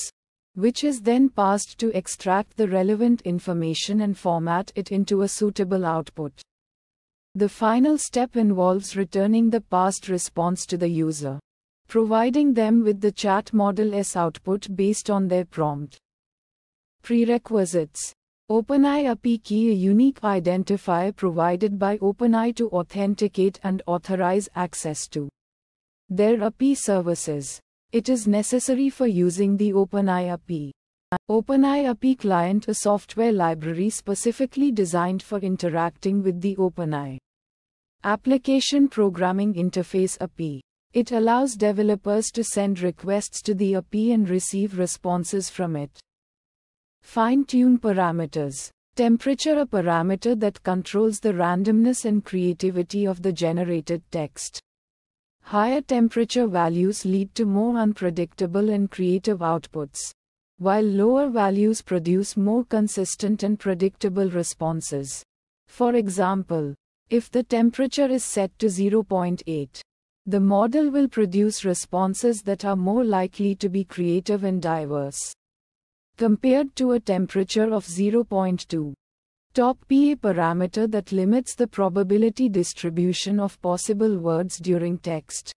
which is then passed to extract the relevant information and format it into a suitable output. The final step involves returning the passed response to the user, providing them with the chat model's output based on their prompt. Prerequisites: OpenAI API key, a unique identifier provided by OpenAI to authenticate and authorize access to their API services. It is necessary for using the OpenAI API. OpenAI API Client, a software library specifically designed for interacting with the OpenAI Application Programming Interface API. It allows developers to send requests to the API and receive responses from it. Fine-tune parameters. Temperature, a parameter that controls the randomness and creativity of the generated text. Higher temperature values lead to more unpredictable and creative outputs, while lower values produce more consistent and predictable responses. For example, if the temperature is set to 0.8, the model will produce responses that are more likely to be creative and diverse, compared to a temperature of 0.2. Top P, a parameter that limits the probability distribution of possible words during text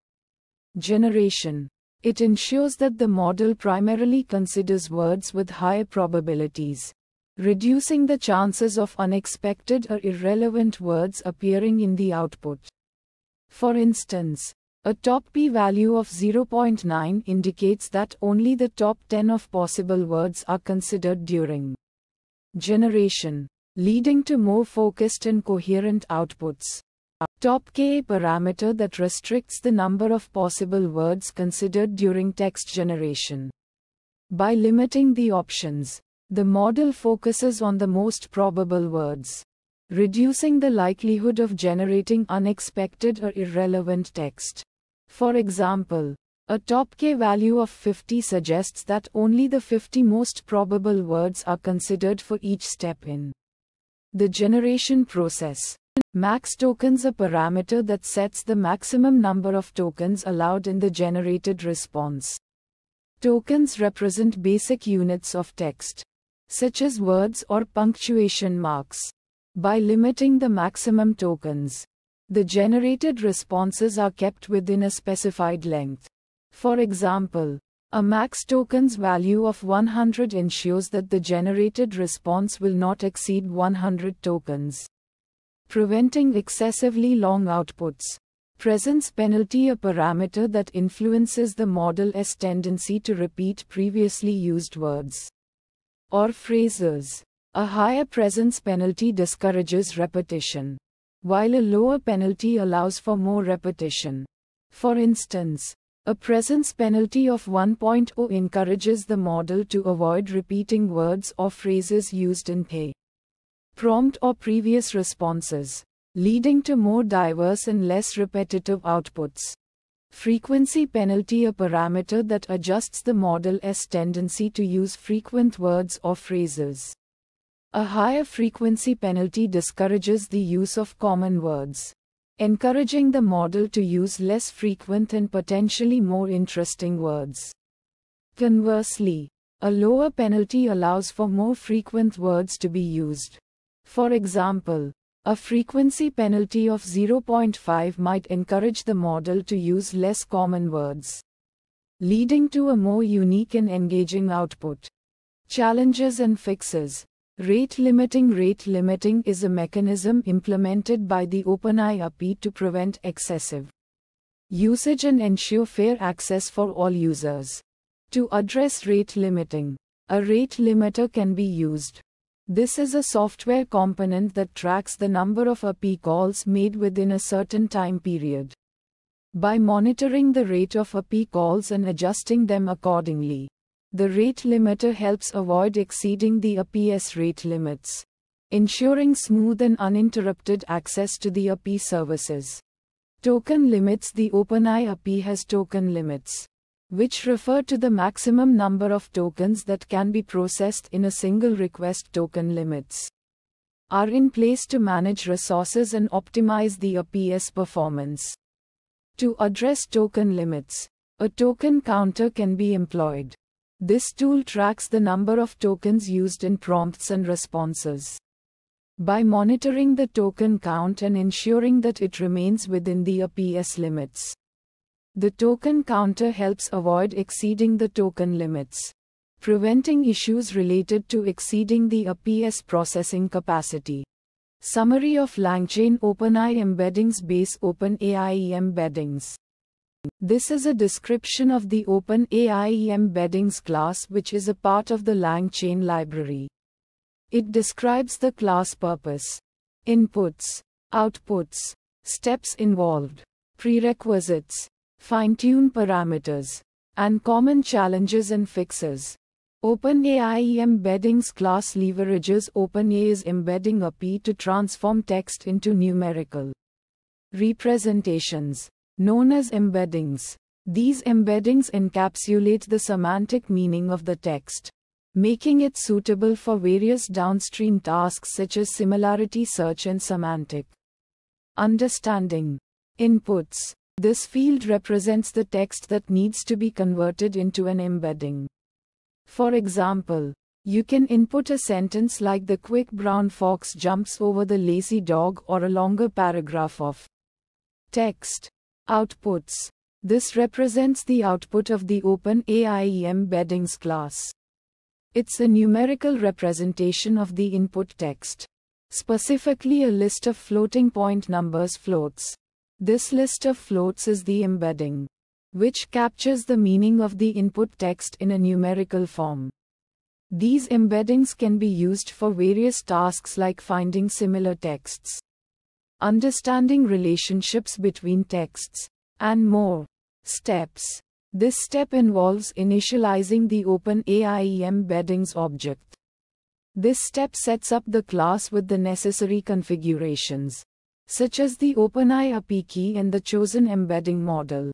generation. It ensures that the model primarily considers words with higher probabilities, reducing the chances of unexpected or irrelevant words appearing in the output. For instance, a top P value of 0.9 indicates that only the top 10 of possible words are considered during generation, leading to more focused and coherent outputs. Top K, a parameter that restricts the number of possible words considered during text generation. By limiting the options, the model focuses on the most probable words, reducing the likelihood of generating unexpected or irrelevant text. For example, a top K value of 50 suggests that only the 50 most probable words are considered for each step in the generation process. Max tokens, a parameter that sets the maximum number of tokens allowed in the generated response. Tokens represent basic units of text, such as words or punctuation marks. By limiting the maximum tokens, the generated responses are kept within a specified length. For example, A max tokens value of 100 ensures that the generated response will not exceed 100 tokens, preventing excessively long outputs. Presence penalty, a parameter that influences the model's tendency to repeat previously used words or phrases. A higher presence penalty discourages repetition, while a lower penalty allows for more repetition. For instance, a presence penalty of 1.0 encourages the model to avoid repeating words or phrases used in a prompt or previous responses, leading to more diverse and less repetitive outputs. Frequency penalty, a parameter that adjusts the model's tendency to use frequent words or phrases. A higher frequency penalty discourages the use of common words, encouraging the model to use less frequent and potentially more interesting words. Conversely, a lower penalty allows for more frequent words to be used. For example, a frequency penalty of 0.5 might encourage the model to use less common words, leading to a more unique and engaging output. Challenges and fixes. Rate limiting. Rate limiting is a mechanism implemented by the OpenAI API to prevent excessive usage and ensure fair access for all users. To address rate limiting, a rate limiter can be used. This is a software component that tracks the number of API calls made within a certain time period. By monitoring the rate of API calls and adjusting them accordingly, the rate limiter helps avoid exceeding the API's rate limits, ensuring smooth and uninterrupted access to the API services. Token limits. The OpenAI API has token limits, which refer to the maximum number of tokens that can be processed in a single request. Token limits are in place to manage resources and optimize the API's performance. To address token limits, a token counter can be employed. This tool tracks the number of tokens used in prompts and responses. By monitoring the token count and ensuring that it remains within the API's limits, the token counter helps avoid exceeding the token limits, preventing issues related to exceeding the API's processing capacity. Summary of langchainopenai embeddings. Base OpenAI embeddings. This is a description of the OpenAI embeddings class, which is a part of the LangChain library. It describes the class purpose, inputs, outputs, steps involved, prerequisites, fine-tune parameters, and common challenges and fixes. OpenAI embeddings class leverages OpenAI's embedding API to transform text into numerical representations, known as embeddings. These embeddings encapsulate the semantic meaning of the text, making it suitable for various downstream tasks such as similarity search and semantic understanding. Inputs. This field represents the text that needs to be converted into an embedding. For example, you can input a sentence like "the quick brown fox jumps over the lazy dog," or a longer paragraph of text. Outputs. This represents the output of the OpenAI embeddings class. It's a numerical representation of the input text, specifically a list of floating point numbers floats. This list of floats is the embedding, which captures the meaning of the input text in a numerical form. These embeddings can be used for various tasks like finding similar texts, understanding relationships between texts, and more. Steps. This step involves initializing the OpenAI embeddings object. This step sets up the class with the necessary configurations, such as the OpenAI API key and the chosen embedding model.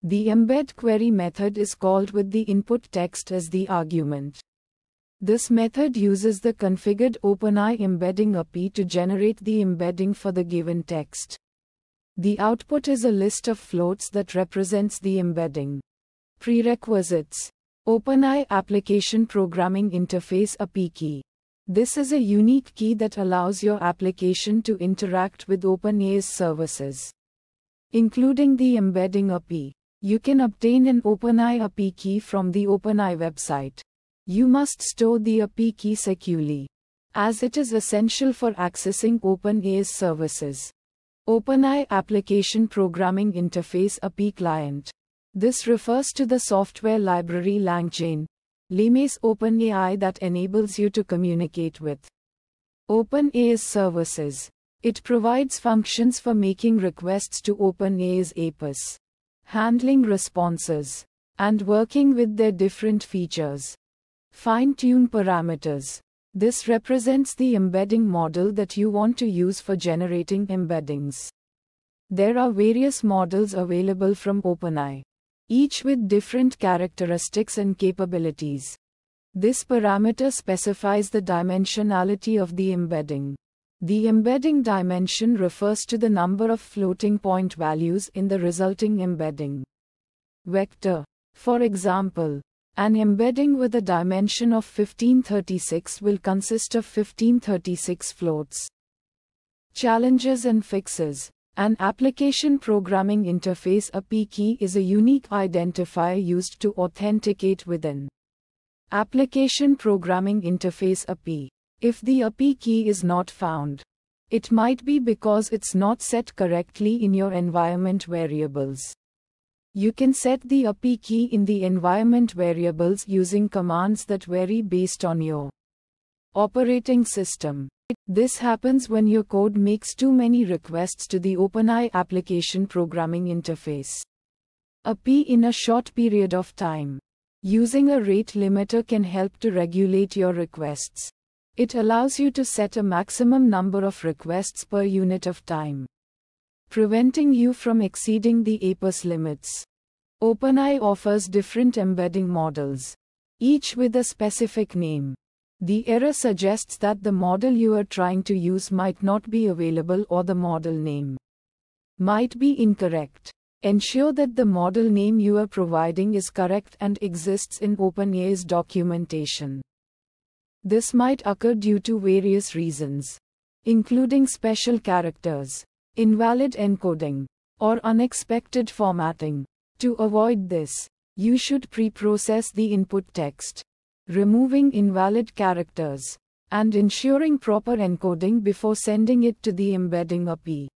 The embed query method is called with the input text as the argument. This method uses the configured OpenAI embedding API to generate the embedding for the given text. The output is a list of floats that represents the embedding. Prerequisites. OpenAI Application Programming Interface API key. This is a unique key that allows your application to interact with OpenAI's services, including the embedding API. You can obtain an OpenAI API key from the OpenAI website. You must store the API key securely, as it is essential for accessing OpenAI's services. OpenAI Application Programming Interface API Client. This refers to the software library langchainopenai OpenAI that enables you to communicate with OpenAI's services. It provides functions for making requests to OpenAI's APIs, handling responses, and working with their different features. Fine-tune parameters. This represents the embedding model that you want to use for generating embeddings. There are various models available from OpenAI, each with different characteristics and capabilities. This parameter specifies the dimensionality of the embedding. The embedding dimension refers to the number of floating point values in the resulting embedding vector. For example, an embedding with a dimension of 1536 will consist of 1536 floats. Challenges and fixes. An application programming interface API key is a unique identifier used to authenticate with an application programming interface API. If the API key is not found, it might be because it's not set correctly in your environment variables. You can set the API key in the environment variables using commands that vary based on your operating system. This happens when your code makes too many requests to the OpenAI application programming interface API in a short period of time. Using a rate limiter can help to regulate your requests. It allows you to set a maximum number of requests per unit of time, preventing you from exceeding the API's limits. OpenAI offers different embedding models, each with a specific name. The error suggests that the model you are trying to use might not be available or the model name might be incorrect. Ensure that the model name you are providing is correct and exists in OpenAI's documentation. This might occur due to various reasons, including special characters, invalid encoding, or unexpected formatting. To avoid this, you should pre-process the input text, removing invalid characters, and ensuring proper encoding before sending it to the embedding API.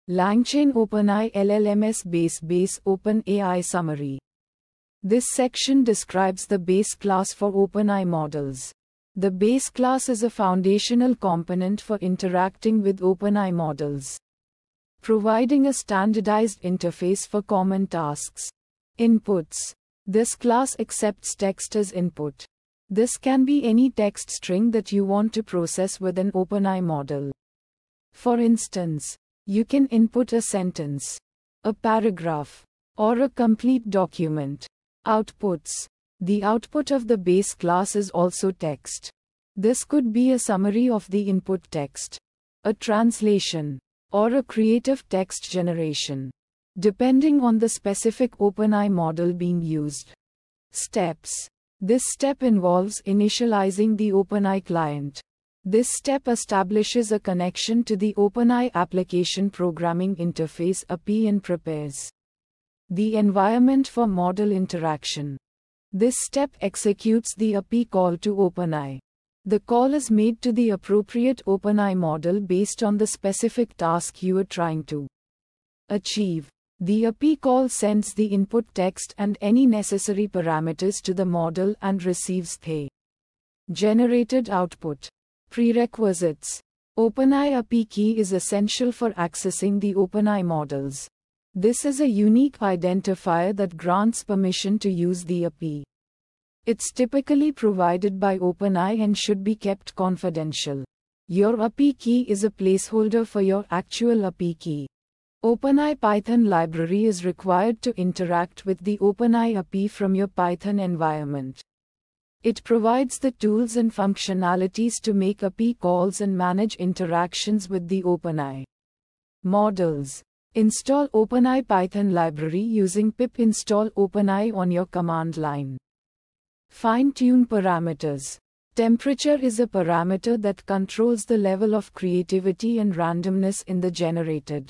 Langchainopenai LLMS base OpenAI summary. This section describes the base class for OpenAI models. The base class is a foundational component for interacting with OpenAI models, providing a standardized interface for common tasks. Inputs. This class accepts text as input. This can be any text string that you want to process with an OpenAI model. For instance, you can input a sentence, a paragraph, or a complete document. Outputs. The output of the base class is also text. This could be a summary of the input text, a translation, or a creative text generation, depending on the specific OpenAI model being used. Steps. This step involves initializing the OpenAI client. This step establishes a connection to the OpenAI application programming interface API and prepares the environment for model interaction. This step executes the API call to OpenAI. The call is made to the appropriate OpenAI model based on the specific task you are trying to achieve. The API call sends the input text and any necessary parameters to the model and receives the generated output. Prerequisites. OpenAI API key is essential for accessing the OpenAI models. This is a unique identifier that grants permission to use the API. It's typically provided by OpenAI and should be kept confidential. Your API key is a placeholder for your actual API key. OpenAI Python library is required to interact with the OpenAI API from your Python environment. It provides the tools and functionalities to make API calls and manage interactions with the OpenAI models. Install OpenAI Python library using pip install OpenAI on your command line. Fine-tune parameters. Temperature is a parameter that controls the level of creativity and randomness in the generated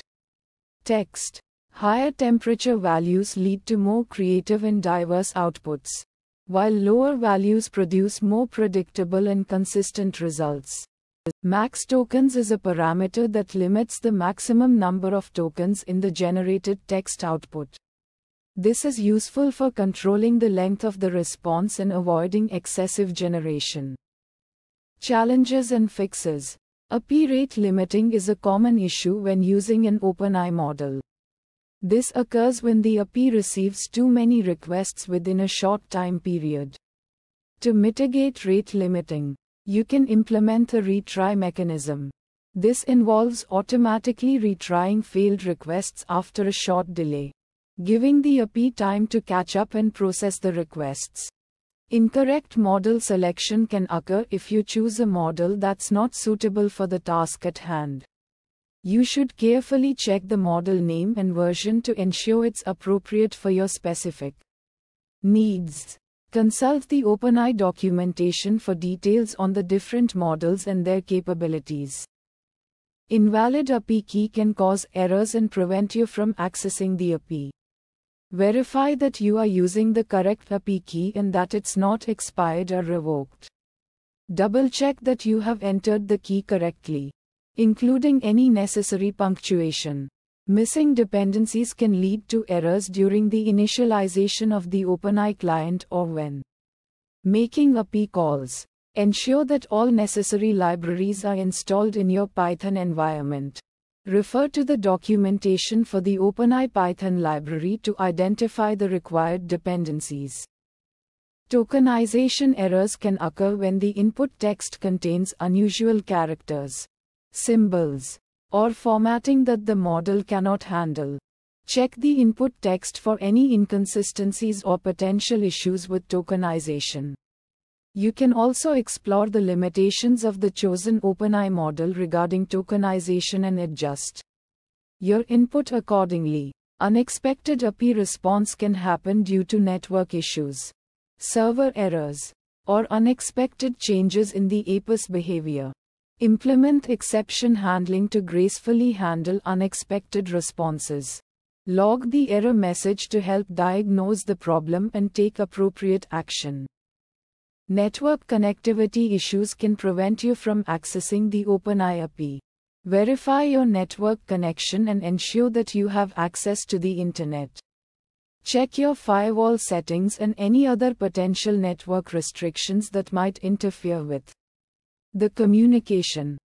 text. Higher temperature values lead to more creative and diverse outputs, while lower values produce more predictable and consistent results. Max tokens is a parameter that limits the maximum number of tokens in the generated text output. This is useful for controlling the length of the response and avoiding excessive generation. Challenges and fixes. API rate limiting is a common issue when using an OpenAI model. This occurs when the API receives too many requests within a short time period. To mitigate rate limiting, you can implement a retry mechanism. This involves automatically retrying failed requests after a short delay, giving the API time to catch up and process the requests. Incorrect model selection can occur if you choose a model that's not suitable for the task at hand. You should carefully check the model name and version to ensure it's appropriate for your specific needs. Consult the OpenAI documentation for details on the different models and their capabilities. Invalid API key can cause errors and prevent you from accessing the API. Verify that you are using the correct API key and that it's not expired or revoked. Double-check that you have entered the key correctly, including any necessary punctuation. Missing dependencies can lead to errors during the initialization of the OpenAI client or when making API calls. Ensure that all necessary libraries are installed in your Python environment. Refer to the documentation for the OpenAI Python library to identify the required dependencies. Tokenization errors can occur when the input text contains unusual characters, symbols, or formatting that the model cannot handle. Check the input text for any inconsistencies or potential issues with tokenization. You can also explore the limitations of the chosen OpenAI model regarding tokenization and adjust your input accordingly. Unexpected API response can happen due to network issues, server errors, or unexpected changes in the API's behavior. Implement exception handling to gracefully handle unexpected responses. Log the error message to help diagnose the problem and take appropriate action. Network connectivity issues can prevent you from accessing the OpenAI API. Verify your network connection and ensure that you have access to the internet. Check your firewall settings and any other potential network restrictions that might interfere with the communication.